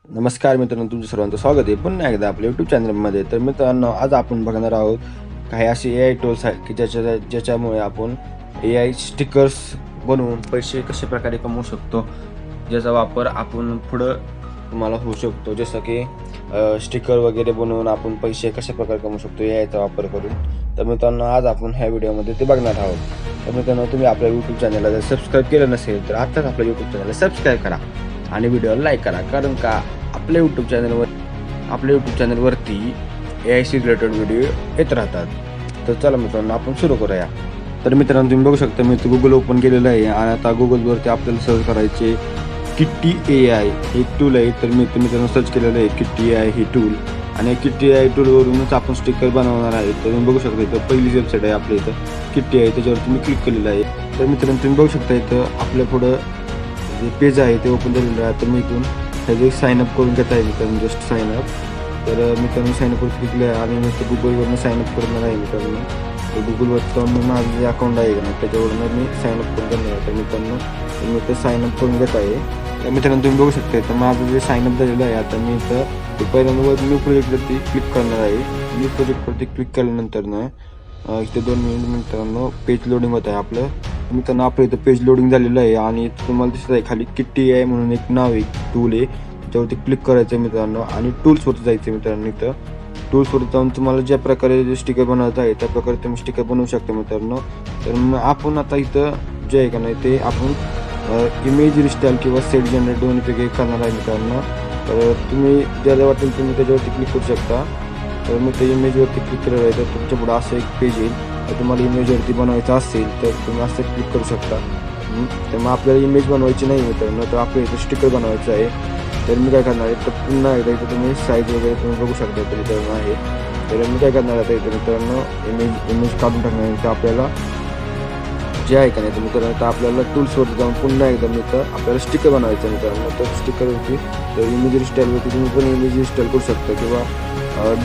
नमस्कार मित्रांनो, तुमचं सर्वांचं स्वागत आहे पुन्हा एकदा आपल्या यूट्यूब चॅनलमध्ये. तर मित्रांनो, आज आपण बघणार आहोत काही असे AI टूल्स आहेत की ज्याच्यामुळे आपण AI स्टिकर्स बनवून पैसे कशा प्रकारे कमवू शकतो, ज्याचा वापर आपण पुढं तुम्हाला होऊ शकतो. जसं की स्टिकर वगैरे बनवून आपण पैसे कशा प्रकारे कमवू शकतो AIचा वापर करून. तर मित्रांनो, आज आपण ह्या व्हिडिओमध्ये ते बघणार आहोत. तर मित्रांनो, तुम्ही आपल्या यूट्यूब चॅनलला जर सबस्क्राईब केलं नसेल तर आत्ताच आपल्या यूट्यूब चॅनलला सबस्क्राईब करा आणि व्हिडिओला लाईक करा, कारण का आपल्या यूट्यूब चॅनलवरती AIशी रिलेटेड व्हिडिओ येत राहतात. तर चला मित्रांनो, आपण सुरू करूया. तर मित्रांनो, तुम्ही बघू शकता मी गुगल ओपन केलेलं आहे आणि आता गुगलवरती आपल्याला सर्च करायचे किट्टी AI हे एक टूल आहे. तर मी मित्रांनो सर्च केलेलं आहे किट्टी AI हे टूल, आणि किट्टी AI टूलवरूनच आपण स्टिकर बनवणार आहे. तर तुम्ही बघू शकता इथं पहिली वेबसाईट आहे आपल्या इथं किट्टी AI, त्याच्यावरती मी क्लिक केलेलं आहे. तर मित्रांनो, तुम्ही बघू शकता इथं आपल्या पुढं जे पेज आहे ते ओपन झालेलं आहे. तर मी इथून त्याचे साईनअप करून घेत आहे मित्रांनो, जस्ट साईनअप. तर मित्रांनो साईनअपवर क्लिक केलं आहे आणि मी ते गुगलवरनं साईनअप करणार आहे मित्रांनो. तर गुगलवरचं मी माझं जे अकाउंट आहे ना त्याच्यावरून मी साईनअप करून घेणार आहे. तर मित्रांनो, मी ते साईनअप करून घेत आहे. तर मित्रांनो, तुम्ही बघू शकता तर माझं जे साईनअप झालेलं आहे. आता मी इथं पहिल्यांदा न्यू प्रोजेक्टवरती क्लिक करणार आहे. न्यू प्रोजेक्टवरती क्लिक केल्यानंतर ना इथे 2 मिनिट मित्रांनो पेज लोडिंग होत आहे आपलं. मित्रांनो, आपलं इथं पेज लोडिंग झालेलं आहे आणि तुम्हाला दिसत आहे खाली किट्टी AI म्हणून एक नाव आहे, टूल आहे, त्याच्यावरती क्लिक करायचं आहे मित्रांनो आणि टूल्सवरती जायचं आहे मित्रांनो. इथं टूल्सवरती जाऊन तुम्हाला ज्या प्रकारे जे स्टिकर बनवायचं आहे त्या प्रकारे तुम्ही स्टिकर बनवू शकता मित्रांनो. तर मग आपण आता इथं जे आहे का नाही ते आपण इमेज रिस्टाईल किंवा सेट जनरेट दोन्हीपैकी करणार आहे मित्रांनो. तर तुम्ही ज्याला वाटेल तुम्ही त्याच्यावरती क्लिक करू शकता. तर मी त्या इमेजवरती क्लिक केलेलं आहे. तर तुमच्या पुढं असं एक पेज येईल. तर तुम्हाला इमेजवरती बनवायचं असेल तर तुम्ही असं क्लिक करू शकता. तर मग आपल्याला इमेज बनवायची नाही मित्रांनो, तर आपल्याला इथं स्टिकर बनवायचं आहे. तर मी काय करणार आहे, तर पुन्हा एकदा इथं तुम्ही साईज वगैरे तुम्ही बघू शकता तर इथं आहे. तर मी काय करणार आहे इथं मित्रांनो, इमेज काढून टाकणार आहे. तर आपल्याला जे आहे का नाही तर मित्रांनो, तर आपल्याला टूल्सवरती जाऊन पुन्हा एकदा इथं आपल्याला स्टिकर बनवायचं आहे मित्रांनो. तर स्टिकरवरती तर इमेज स्टाईलवरती तुम्ही पण इमेज स्टाईल करू शकता किंवा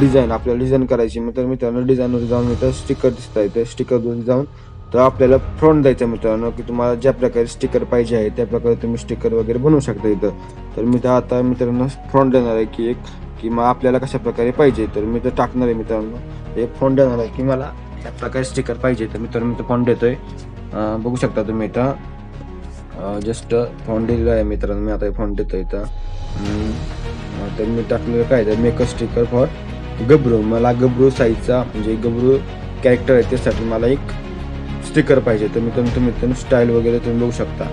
डिझाईन आपल्याला डिझाईन करायची मित्रांनो डिझाईनवर जाऊन इथं स्टिकर दिसत आहे. तर स्टिकरवरती जाऊन तर आपल्याला फ्रंट द्यायचं मित्रांनो, की तुम्हाला ज्या प्रकारे स्टिकर पाहिजे आहे त्या प्रकारे तुम्ही स्टिकर वगैरे बनवू शकता इथं. तर मी तर आता मित्रांनो फ्रंट देणार आहे की एक की मग आपल्याला कशा प्रकारे पाहिजे. तर मी तर टाकणार आहे मित्रांनो एक फॉन्ट देणार आहे की मला त्या प्रकारे स्टिकर पाहिजे. तर मित्रांनो मी तर फॉन्ट देतोय, बघू शकता तुम्ही इथं जस्ट फॉन्ट दिलेला आहे मित्रांनो. मी आता फॉन्ट देतोय इथं. तर मी टाकलेलं काय तर मेक अ स्टिकर फॉर गबरू. मला गबरू साईजचा म्हणजे गबरू कॅरेक्टर आहे त्यासाठी मला एक स्टिकर पाहिजे. तर मित्रांनो स्टाईल वगैरे तुम्ही बघू शकता.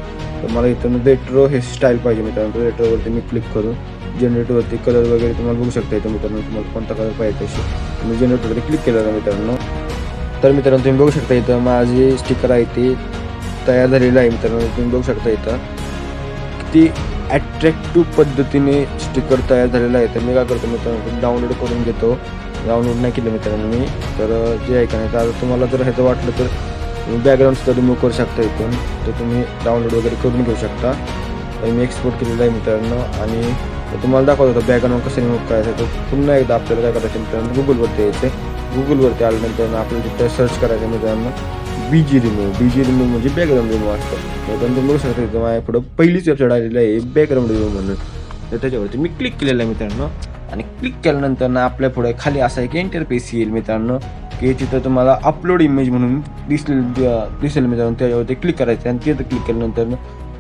तर मला इथं रेट्रो हे स्टाईल पाहिजे मित्रांनो. रेट्रोवरती मी क्लिक करून जनरेटरवरती कलर वगैरे तुम्हाला बघू शकता. इथं मित्रांनो तुम्हाला कोणता कलर पाहिजे तशी तुम्ही जनरेटरवरती क्लिक केलं मित्रांनो. तर मित्रांनो तुम्ही बघू शकता इथं माझी स्टिकर आहे ती तयार झालेलं आहे मित्रांनो. तुम्ही बघू शकता इथं किती ॲट्रॅक्टिव्ह पद्धतीने स्टिकर तयार झालेलं आहे. तर मी काय करतो मित्रांनो डाउनलोड करून घेतो. डाउनलोड नाही केलं मित्रांनो मी. तर जे आहे का नाही तर तुम्हाला जर ह्याचं वाटलं तर तुम्ही बॅकग्राऊंडसुद्धा रिमूव्ह करू शकता इथून. तर तुम्ही डाउनलोड वगैरे करून घेऊ शकता. तर मी एक्सपोर्ट केलेलं आहे मित्रांनो आणि तुम्हाला दाखवत होतं बॅकग्राऊंड कसं रिमूव्ह करायचं. तर पुन्हा एकदा आपल्याला काय करायचं मित्रांनो गुगलवरती यायचं. गुगलवरती आल्यानंतर आपल्याला तिथं सर्च करायचं मित्रांनो BG रिमूव्ह म्हणजे बॅकग्राऊंड रिमूव्ह असतं. तर तुम्ही बघू शकता इथं माझ्या पुढं पहिलीच वेबसाईट आलेली आहे बॅकग्राऊंड रिमूव्ह म्हणून. तर त्याच्यावरती मी क्लिक केलेलं आहे मित्रांनो आणि क्लिक केल्यानंतर ना आपल्या पुढे खाली असा एक इंटरफेस येईल मित्रांनो, की तिथं तुम्हाला अपलोड इमेज म्हणून दिसेल मित्रांनो. त्याच्यावरती क्लिक करायचं आणि तिथं क्लिक केल्यानंतर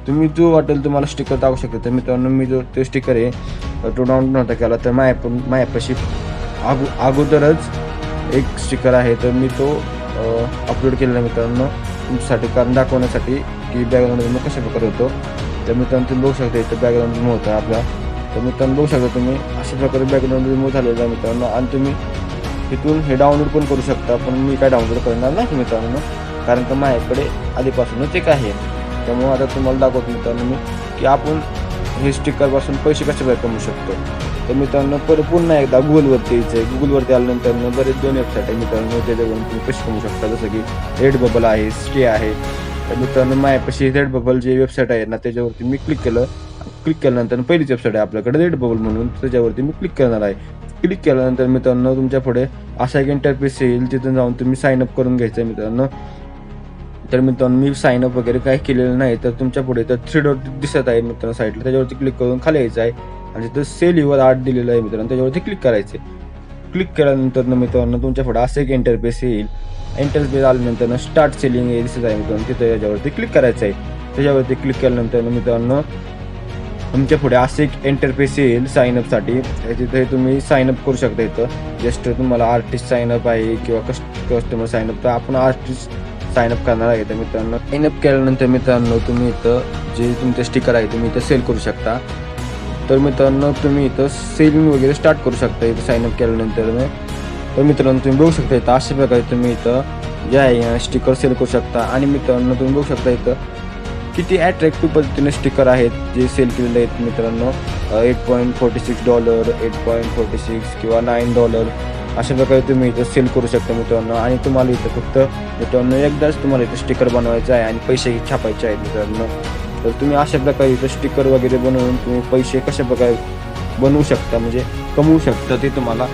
तुम्ही जो वाटेल तुम्हाला स्टिकर टाकू शकता. तर मित्रांनो मी जो ते स्टिकर आहे तो डाउनलोड नव्हता केला. तर माझ्यापाशी अगोदरच एक स्टिकर आहे. तर मी तो अपलोड केलेला मित्रांनो तुमच्यासाठी, कारण दाखवण्यासाठी की बॅकग्राऊंड रिमूव्ह कशा प्रकारे होतो. तर मित्रांनो तुम्ही बघू शकता इथं बॅकग्राऊंड रिमूव्ह होता आपला. तर मित्रांनो बघू शकता तुम्ही अशा प्रकारे बॅकग्राऊंड रिमूव्ह झालेला आहे मित्रांनो. आणि तुम्ही तिथून हे डाउनलोड पण करू शकता, पण मी काय डाउनलोड करणार नाही मित्रांनो, कारण का माझ्याकडे आधीपासूनच एक आहे. त्यामुळे आता तुम्हाला दाखवतो मित्रांनो मी की आपण हे स्टिकरपासून पैसे कशा प्रकारे कमवू शकतो. तर मित्रांनो पुन्हा एकदा गुगलवरती यायचं आहे. गुगलवरती आल्यानंतर बरेच 2 वेबसाईट आहे मित्रांनो त्याच्यावरून तुम्ही पैसे कमवू शकता. जसं की रेडबबल आहे, स्टे आहे. तर मित्रांनो माझ्यापाशी रेडबबल जे वेबसाईट आहे ना त्याच्यावरती मी क्लिक केलं. क्लिक केल्यानंतर पहिलीच वेबसाईट आहे आपल्याकडे रेडबबल म्हणून, त्याच्यावरती मी क्लिक करणार आहे. क्लिक केल्यानंतर मित्रांनो तुमच्या पुढे असा एक इंटरफेस येईल. तिथून जाऊन तुम्ही साईनअप करून घ्यायचं आहे मित्रांनो. तर मित्रांनो मी साईनअप वगैरे काही केलेलं नाही. तर तुमच्या पुढे तर 3 डॉट दिसत आहे मित्रांनो साईडला, त्याच्यावरती क्लिक करून खाली यायचं आहे. आणि तिथं सेल युअर आर्ट दिलेलं आहे मित्रांनो, त्याच्यावरती क्लिक करायचे. क्लिक केल्यानंतर मित्रांनो तुमच्या पुढे असं एक इंटरफेस येईल. इंटरफेस आल्यानंतर स्टार्ट सेलिंग हे दिसत आहे मित्रांनो, तिथं याच्यावरती क्लिक करायचं आहे. त्याच्यावरती क्लिक केल्यानंतर मित्रांनो तुमच्या पुढे असं एक इंटरफेस येईल साईनअपसाठी. तिथे तुम्ही साईनअप करू शकता. इथं जस्ट तुम्हाला आर्टिस्ट साईनअप आहे किंवा कस्टमर साईनअप, तर आपण आर्टिस्ट साईनअप करणार आहे. तर मित्रांनो साईनअप केल्यानंतर मित्रांनो तुम्ही इथं जे तुमचे स्टिकर आहे तुम्ही इथं सेल करू शकता. तर मित्रांनो तुम्ही इथं सेलिंग वगैरे स्टार्ट करू शकता इथं साईनअप केल्यानंतर. तर मित्रांनो तुम्ही बघू शकता इथं अशा प्रकारे तुम्ही इथं जे आहे स्टिकर सेल करू शकता. आणि मित्रांनो तुम्ही बघू शकता इथं किती अट्रॅक्टिव्ह पद्धतीने स्टिकर आहेत जे सेल केलेले आहेत मित्रांनो. $8.46, $8.46 किंवा $9 अशा प्रकारे तुम्ही इथं सेल करू शकता मित्रांनो. आणि तुम्हाला इथं फक्त मित्रांनो एकदाच तुम्हाला इथं स्टिकर बनवायचं आहे आणि पैसे छापायचे आहेत मित्रांनो. तर तुम्ही अशा प्रकारे इथं स्टिकर वगैरे बनवून तुम्ही पैसे कशा प्रकारे बनवू शकता म्हणजे कमवू शकता ते तुम्हाला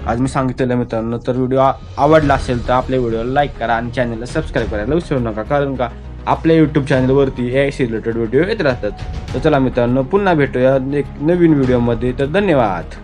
आज मी सांगितलेलं मित्रांनो. तर व्हिडिओ आवडला असेल तर आपल्या व्हिडिओला लाईक करा आणि चॅनलला सबस्क्राईब करायला विसरू नका, कारण का आपल्या यूट्यूब चॅनलवरती AI रिलेटेड व्हिडिओ येत राहतात. तर चला मित्रांनो पुन्हा भेटूया एक नवीन व्हिडिओमध्ये. तर धन्यवाद.